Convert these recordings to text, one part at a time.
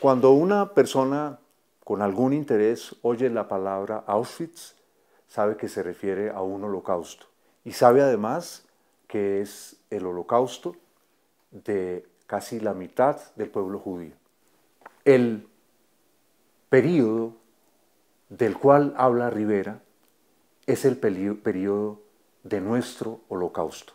Cuando una persona con algún interés oye la palabra Auschwitz, sabe que se refiere a un holocausto y sabe además que es el holocausto de casi la mitad del pueblo judío. El período del cual habla Rivera es el período de nuestro holocausto.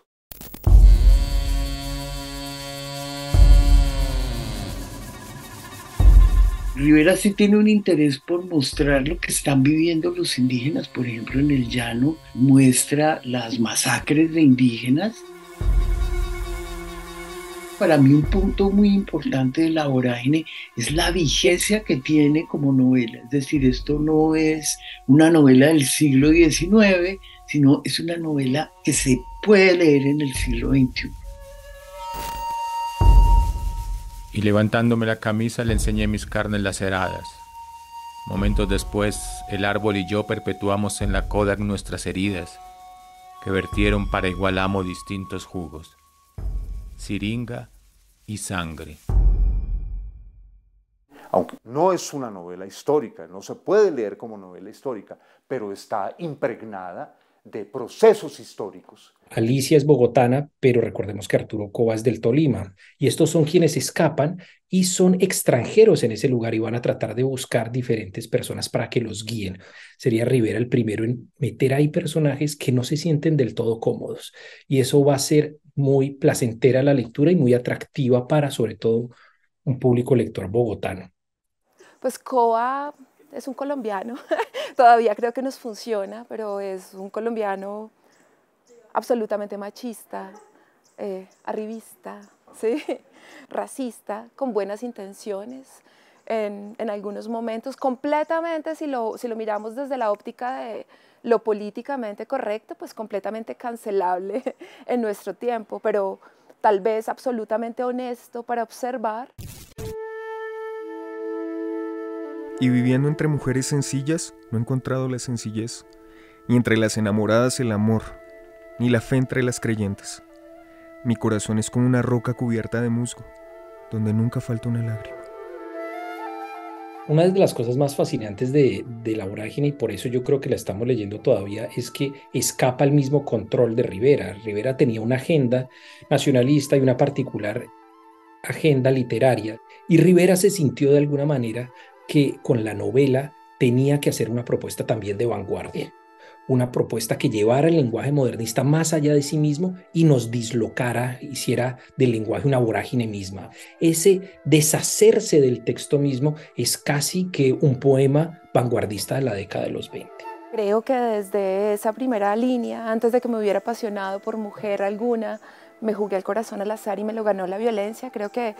Rivera sí tiene un interés por mostrar lo que están viviendo los indígenas, por ejemplo, en el llano, muestra las masacres de indígenas. Para mí un punto muy importante de La Vorágine es la vigencia que tiene como novela. Es decir, esto no es una novela del siglo XIX, sino es una novela que se puede leer en el siglo XXI. Y levantándome la camisa le enseñé mis carnes laceradas. Momentos después, el árbol y yo perpetuamos en la Kodak nuestras heridas, que vertieron para igual amo distintos jugos, siringa y sangre. Aunque no es una novela histórica, no se puede leer como novela histórica, pero está impregnada de procesos históricos. Alicia es bogotana, pero recordemos que Arturo Cova es del Tolima, y estos son quienes escapan y son extranjeros en ese lugar y van a tratar de buscar diferentes personas para que los guíen. Sería Rivera el primero en meter ahí personajes que no se sienten del todo cómodos, y eso va a ser muy placentera la lectura y muy atractiva para, sobre todo, un público lector bogotano. Pues Cova es un colombiano, todavía creo que nos funciona, pero es un colombiano absolutamente machista, arribista, ¿sí? Racista, con buenas intenciones, en algunos momentos, completamente, si lo miramos desde la óptica de lo políticamente correcto, pues completamente cancelable en nuestro tiempo, pero tal vez absolutamente honesto para observar. Y viviendo entre mujeres sencillas, no he encontrado la sencillez, y entre las enamoradas el amor, ni la fe entre las creyentes. Mi corazón es como una roca cubierta de musgo, donde nunca falta una lágrima. Una de las cosas más fascinantes de La Vorágine, y por eso yo creo que la estamos leyendo todavía, es que escapa el mismo control de Rivera. Rivera tenía una agenda nacionalista y una particular agenda literaria, y Rivera se sintió de alguna manera que con la novela tenía que hacer una propuesta también de vanguardia, una propuesta que llevara el lenguaje modernista más allá de sí mismo y nos dislocara, hiciera del lenguaje una vorágine misma. Ese deshacerse del texto mismo es casi que un poema vanguardista de la década de los 20. Creo que desde esa primera línea, antes de que me hubiera apasionado por mujer alguna, me jugué el corazón al azar y me lo ganó la violencia. Creo que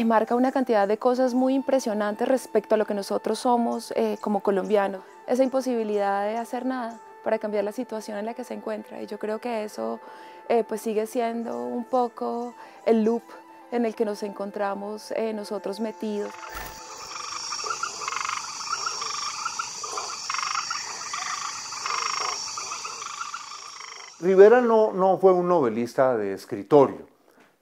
marca una cantidad de cosas muy impresionantes respecto a lo que nosotros somos como colombianos. Esa imposibilidad de hacer nada para cambiar la situación en la que se encuentra. Y yo creo que eso pues sigue siendo un poco el loop en el que nos encontramos nosotros metidos. Rivera no fue un novelista de escritorio,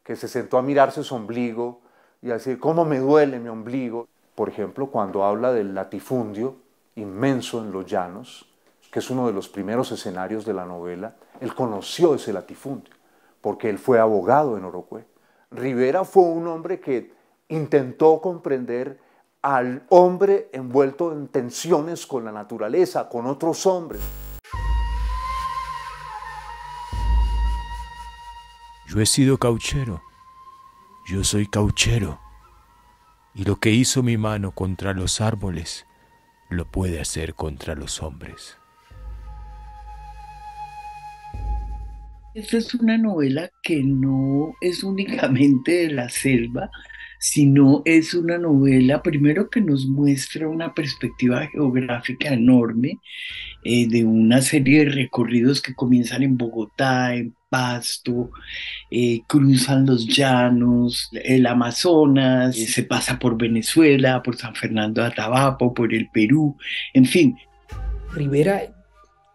que se sentó a mirarse su ombligo y a decir, ¿cómo me duele mi ombligo? Por ejemplo, cuando habla del latifundio inmenso en los llanos, que es uno de los primeros escenarios de la novela, él conoció ese latifundio, porque él fue abogado en Orocue. Rivera fue un hombre que intentó comprender al hombre envuelto en tensiones con la naturaleza, con otros hombres. Yo he sido cauchero, yo soy cauchero, y lo que hizo mi mano contra los árboles, lo puede hacer contra los hombres. Esta es una novela que no es únicamente de la selva, sino es una novela, primero, que nos muestra una perspectiva geográfica enorme, de una serie de recorridos que comienzan en Bogotá, en Pasto, cruzan los llanos, el Amazonas, se pasa por Venezuela, por San Fernando de Atabapo, por el Perú, en fin. Rivera,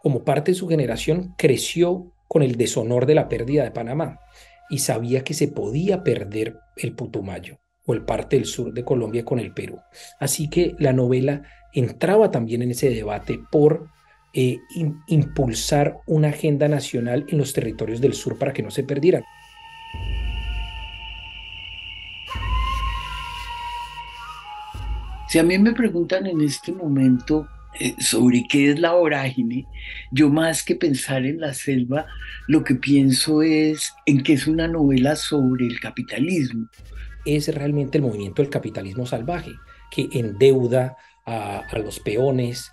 como parte de su generación, creció con el deshonor de la pérdida de Panamá y sabía que se podía perder el Putumayo. o el parte del sur de Colombia con el Perú. Así que la novela entraba también en ese debate por impulsar una agenda nacional en los territorios del sur para que no se perdieran. Si a mí me preguntan en este momento sobre qué es la vorágine, yo más que pensar en la selva, lo que pienso es en que es una novela sobre el capitalismo. Es realmente el movimiento del capitalismo salvaje, que endeuda a los peones,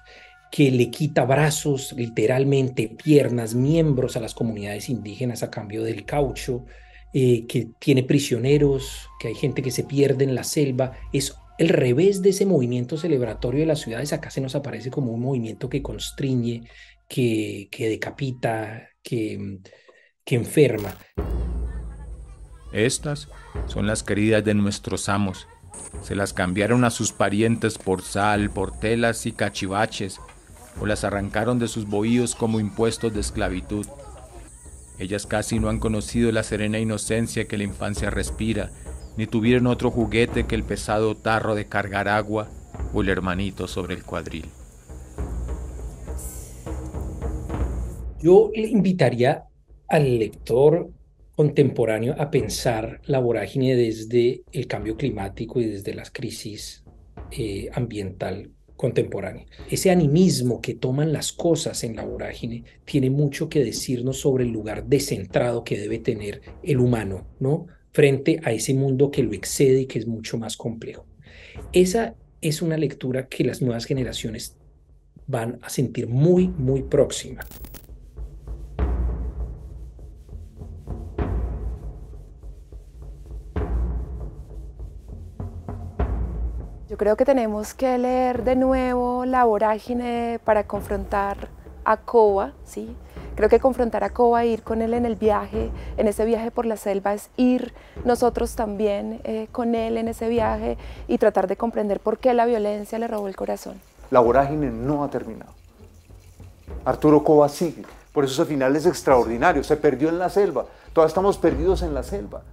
que le quita brazos, literalmente piernas, miembros a las comunidades indígenas a cambio del caucho, que tiene prisioneros, que hay gente que se pierde en la selva. Es el revés de ese movimiento celebratorio de las ciudades. Acá se nos aparece como un movimiento que constriñe, que decapita, que enferma. Estas son las queridas de nuestros amos. Se las cambiaron a sus parientes por sal, por telas y cachivaches, o las arrancaron de sus bohíos como impuestos de esclavitud. Ellas casi no han conocido la serena inocencia que la infancia respira, ni tuvieron otro juguete que el pesado tarro de cargar agua o el hermanito sobre el cuadril. Yo le invitaría al lector contemporáneo a pensar la vorágine desde el cambio climático y desde las crisis ambiental contemporánea. Ese animismo que toman las cosas en la vorágine tiene mucho que decirnos sobre el lugar descentrado que debe tener el humano, ¿no?, frente a ese mundo que lo excede y que es mucho más complejo. Esa es una lectura que las nuevas generaciones van a sentir muy, muy próxima. Yo creo que tenemos que leer de nuevo La vorágine para confrontar a Koba, ¿sí? Creo que confrontar a Koba, ir con él en el viaje, en ese viaje por la selva, es ir nosotros también con él en ese viaje y tratar de comprender por qué la violencia le robó el corazón. La vorágine no ha terminado. Arturo Koba sigue, por eso ese final es extraordinario, se perdió en la selva, todavía estamos perdidos en la selva.